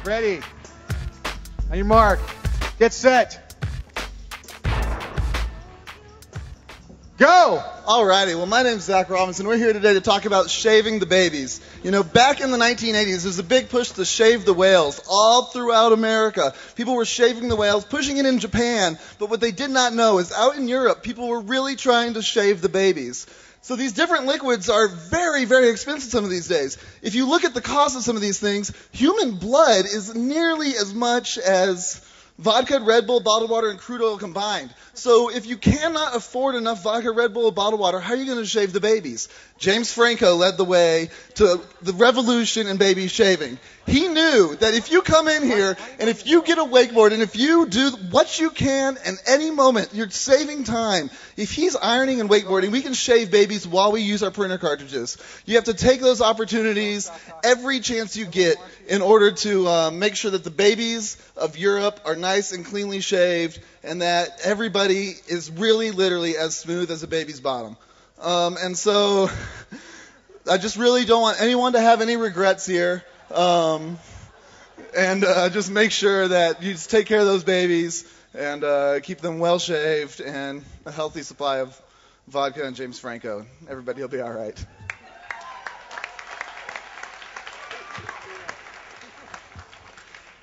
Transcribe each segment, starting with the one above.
Ready. On your mark. Get set. Go! Alrighty, well, my name's Zach Robinson. We're here today to talk about shaving the babies. You know, back in the 1980s, there was a big push to shave the whales all throughout America. People were shaving the whales, pushing it in Japan, but what they did not know is out in Europe, people were really trying to shave the babies. So these different liquids are very, very expensive some of these days. If you look at the cost of some of these things, human blood is nearly as much as vodka, Red Bull, bottled water, and crude oil combined. So if you cannot afford enough vodka, Red Bull, bottled water, how are you going to shave the babies? James Franco led the way to the revolution in baby shaving. He knew that if you come in here and if you get a wakeboard and if you do what you can in any moment, you're saving time. If he's ironing and wakeboarding, we can shave babies while we use our printer cartridges. You have to take those opportunities every chance you get in order to make sure that the babies of Europe are nice and cleanly shaved and that everybody is really literally as smooth as a baby's bottom. And so I just really don't want anyone to have any regrets here. Just make sure that you just take care of those babies and keep them well shaved and a healthy supply of vodka and James Franco. Everybody will be all right.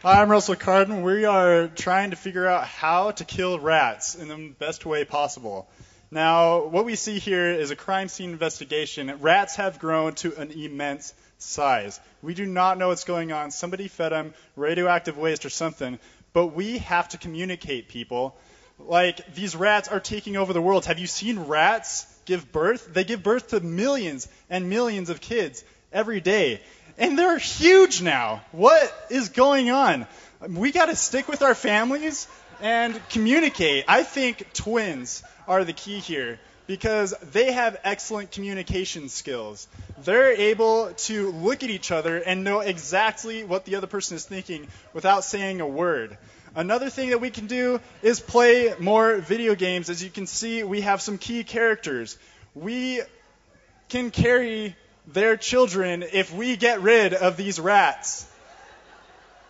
Hi, I'm Russell Carden. We are trying to figure out how to kill rats in the best way possible. Now, what we see here is a crime scene investigation. Rats have grown to an immense size. We do not know what's going on. Somebody fed them radioactive waste or something. But we have to communicate, people. Like, these rats are taking over the world. Have you seen rats give birth? They give birth to millions and millions of kids every day. And they're huge now. What is going on? We got to stick with our families and communicate. I think twins are the key here because they have excellent communication skills. They're able to look at each other and know exactly what the other person is thinking without saying a word. Another thing that we can do is play more video games. As you can see, we have some key characters. We can carry their children if we get rid of these rats.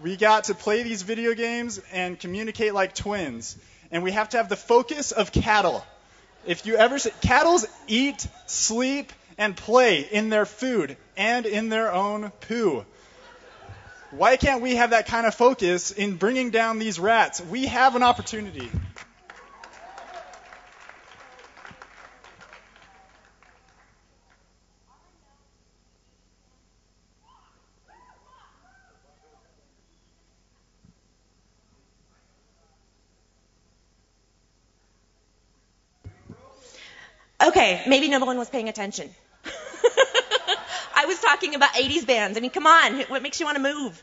We got to play these video games and communicate like twins. And we have to have the focus of cattle. If you ever see, cattle eat, sleep, and play in their food and in their own poo. Why can't we have that kind of focus in bringing down these rats? We have an opportunity. Okay, maybe no one was paying attention. I was talking about 80s bands. I mean, come on. What makes you want to move?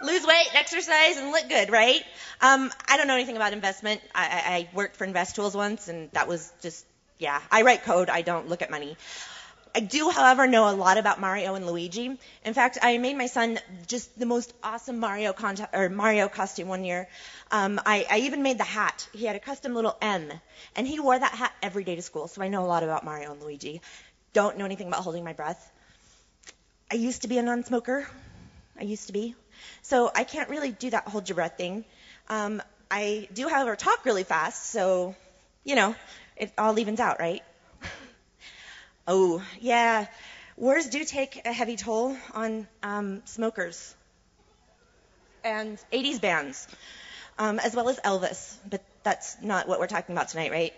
Lose weight, exercise, and look good, right? I don't know anything about investment. I worked for InvestTools once, and that was just, yeah. I write code. I don't look at money. I do, however, know a lot about Mario and Luigi. In fact, I made my son just the most awesome Mario costume one year. I even made the hat. He had a custom little M, and he wore that hat every day to school, so I know a lot about Mario and Luigi. Don't know anything about holding my breath. I used to be a non-smoker. I used to be. So I can't really do that hold your breath thing. I do, however, talk really fast, so, you know, it all evens out, right? Oh, yeah. Wars do take a heavy toll on smokers and 80s bands, as well as Elvis. But that's not what we're talking about tonight, right?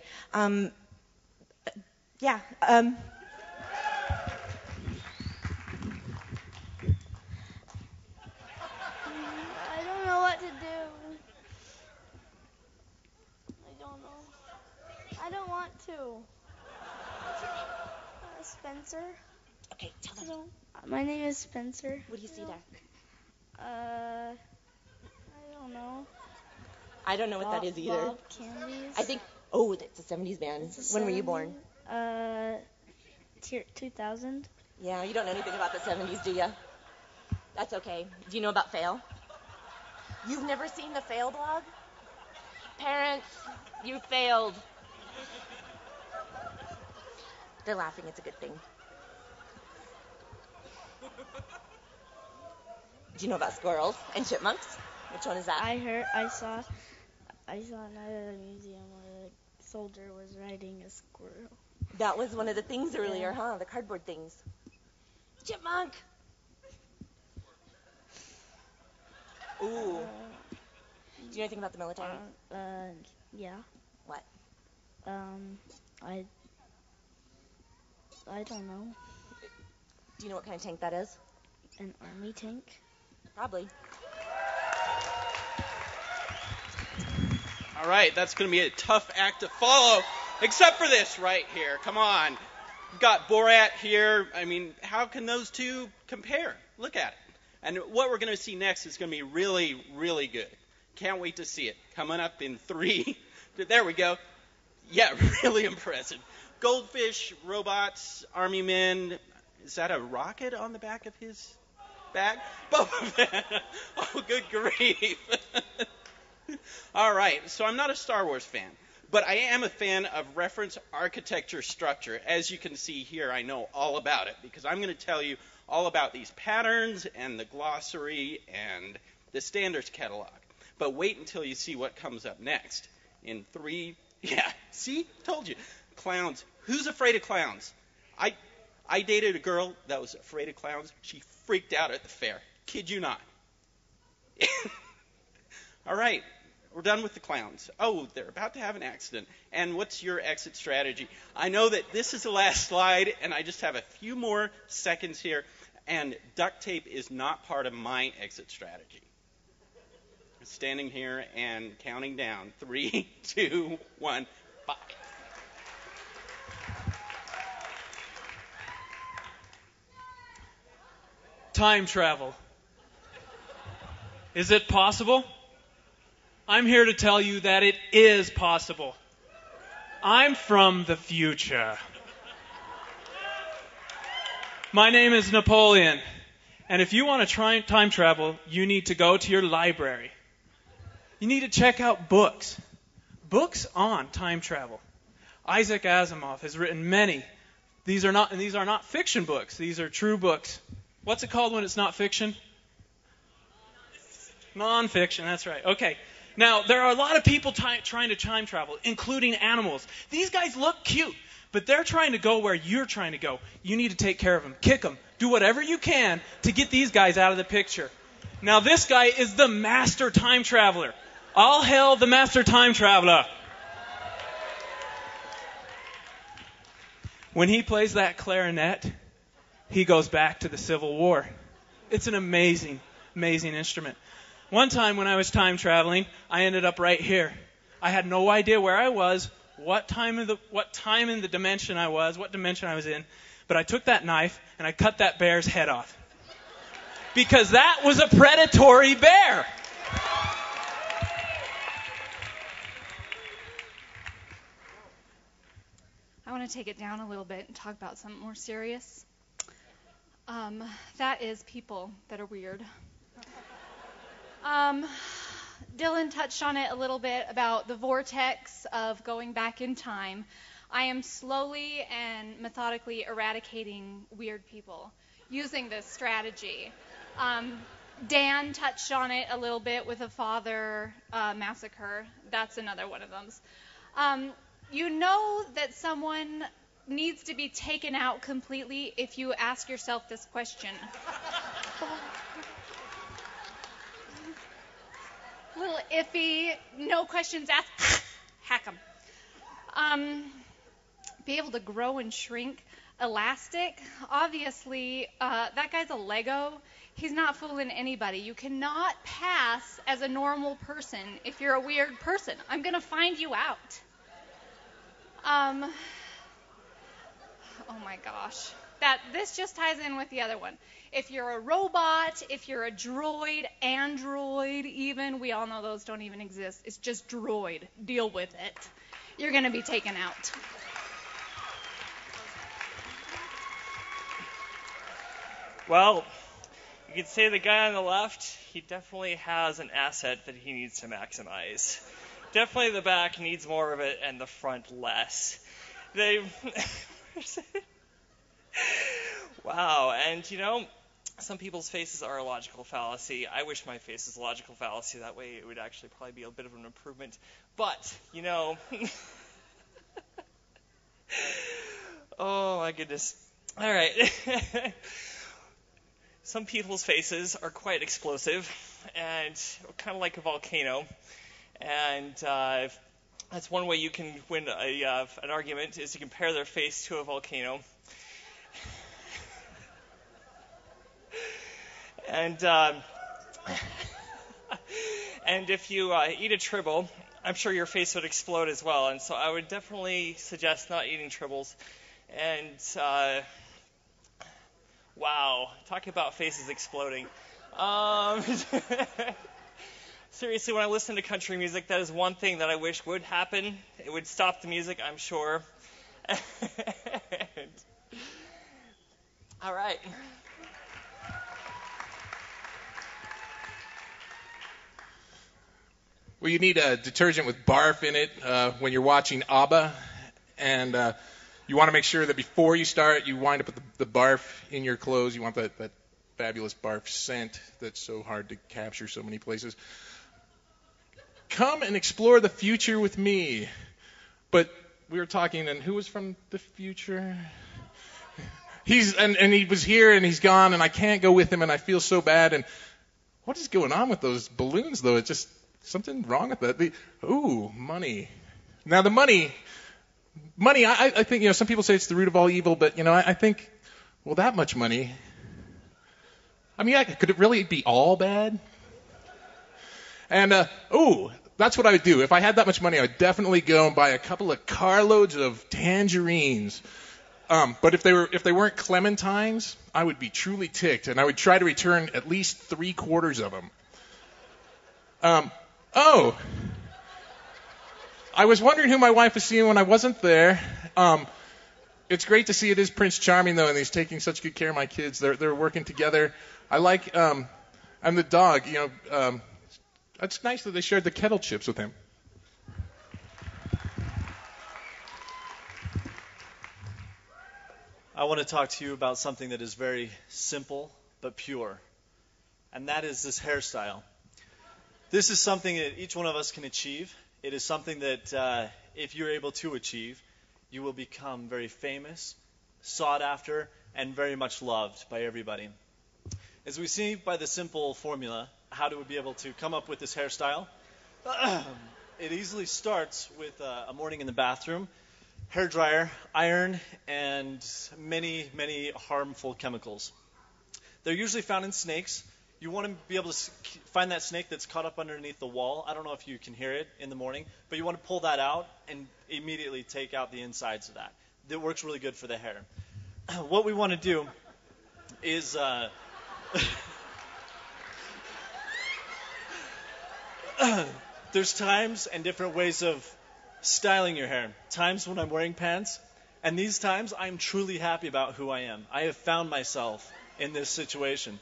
Yeah. I don't know what to do. I don't know. I don't want to. Spencer. Okay, tell them. Hello. My name is Spencer. What do you see there? I don't know. I don't know what that is either. Bob Candies. I think, oh, it's a 70s band. When were you born? 2000. Yeah, you don't know anything about the 70s, do you? That's okay. Do you know about Fail? You've never seen the Fail blog? Parents, you failed. They're laughing. It's a good thing. Do you know about squirrels and chipmunks? Which one is that? I saw night at a museum where a soldier was riding a squirrel. That was one of the things earlier, huh? The cardboard things. Chipmunk. Ooh. Do you know anything about the military? Yeah. What? I don't know. Do you know what kind of tank that is? An army tank? Probably. All right, that's going to be a tough act to follow, except for this right here. Come on. You've got Borat here. I mean, how can those two compare? Look at it. And what we're going to see next is going to be really, really good. Can't wait to see it. Coming up in 3. There we go. Yeah, really impressive. Goldfish, robots, army men. Is that a rocket on the back of his bag? Boba Fett. Oh, good grief. All right, so I'm not a Star Wars fan, but I am a fan of reference architecture structure. As you can see here, I know all about it because I'm going to tell you all about these patterns and the glossary and the standards catalog. But wait until you see what comes up next. In 3, yeah, see? Told you. Clowns. Who's afraid of clowns? I dated a girl that was afraid of clowns. She freaked out at the fair. Kid you not. All right, we're done with the clowns. Oh, they're about to have an accident. And what's your exit strategy? I know that this is the last slide, and I just have a few more seconds here. And duct tape is not part of my exit strategy. Standing here and counting down. 3, 2, 1, bye. Time travel. Is it possible? I'm here to tell you that it is possible. I'm from the future. My name is Napoleon, and if you want to try time travel, you need to go to your library. You need to check out books on time travel. Isaac Asimov has written many. These are not fiction books. These are true books. What's it called when it's not fiction? Non-fiction, that's right. Okay. Now, there are a lot of people trying to time travel, including animals. These guys look cute, but they're trying to go where you're trying to go. You need to take care of them, kick them, do whatever you can to get these guys out of the picture. Now, this guy is the master time traveler. All hail the master time traveler. When he plays that clarinet, he goes back to the Civil War. It's an amazing, amazing instrument. One time when I was time traveling, I ended up right here. I had no idea where I was, what time in the dimension I was, what dimension I was in, but I took that knife and I cut that bear's head off. Because that was a predatory bear. I want to take it down a little bit and talk about something more serious. That is people that are weird. Dylan touched on it a little bit about the vortex of going back in time. I am slowly and methodically eradicating weird people using this strategy. Dan touched on it a little bit with a father massacre. That's another one of them. You know that someone needs to be taken out completely if you ask yourself this question. Little iffy, no questions asked, hack 'em. Be able to grow and shrink, elastic. Obviously, that guy's a Lego. He's not fooling anybody. You cannot pass as a normal person if you're a weird person. I'm going to find you out. Oh my gosh. This just ties in with the other one. If you're a robot, if you're a droid, android even, we all know those don't even exist. It's just droid. Deal with it. You're going to be taken out. Well, you could say the guy on the left, he definitely has an asset that he needs to maximize. Definitely the back needs more of it and the front less. Wow, and some people's faces are a logical fallacy. I wish my face was a logical fallacy. That way it would actually probably be a bit of an improvement. But, oh my goodness. All right. Some people's faces are quite explosive and kind of like a volcano. And that's one way you can win an argument, is to compare their face to a volcano. And if you eat a tribble, I'm sure your face would explode as well. And so I would definitely suggest not eating tribbles. And wow, talk about faces exploding. Seriously, when I listen to country music, that is one thing that I wish would happen. It would stop the music, I'm sure. All right. Well, you need a detergent with barf in it when you're watching ABBA, and you want to make sure that before you start, you wind up with the barf in your clothes. You want that fabulous barf scent that's so hard to capture so many places. Come and explore the future with me. But we were talking, and who was from the future? And he was here, and he's gone, and I can't go with him, and I feel so bad. And what is going on with those balloons, though? It's just something wrong with that. Money. Now, the money, I think, some people say it's the root of all evil, but, I think, well, that much money, could it really be all bad? And, that's what I would do. If I had that much money, I would definitely go and buy a couple of carloads of tangerines. But if they weren't clementines, I would be truly ticked, and I would try to return at least 3/4 of them. I was wondering who my wife was seeing when I wasn't there. It's great to see it is Prince Charming, though, and he's taking such good care of my kids. They're working together. I like, and the dog, it's nice that they shared the kettle chips with him. I want to talk to you about something that is very simple but pure, and that is this hairstyle. This is something that each one of us can achieve. It is something that if you're able to achieve, you will become very famous, sought after, and very much loved by everybody. As we see by the simple formula, how to be able to come up with this hairstyle, it easily starts with a morning in the bathroom, hair dryer, iron, and many, many harmful chemicals. They're usually found in snakes. You want to be able to find that snake that's caught up underneath the wall. I don't know if you can hear it in the morning, but you want to pull that out and immediately take out the insides of that. That works really good for the hair. What we want to do is there's times and different ways of styling your hair. Times when I'm wearing pants, and these times I'm truly happy about who I am. I have found myself in this situation.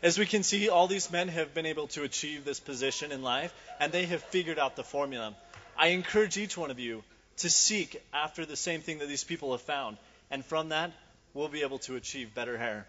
As we can see, all these men have been able to achieve this position in life, and they have figured out the formula. I encourage each one of you to seek after the same thing that these people have found, and from that, we'll be able to achieve better hair.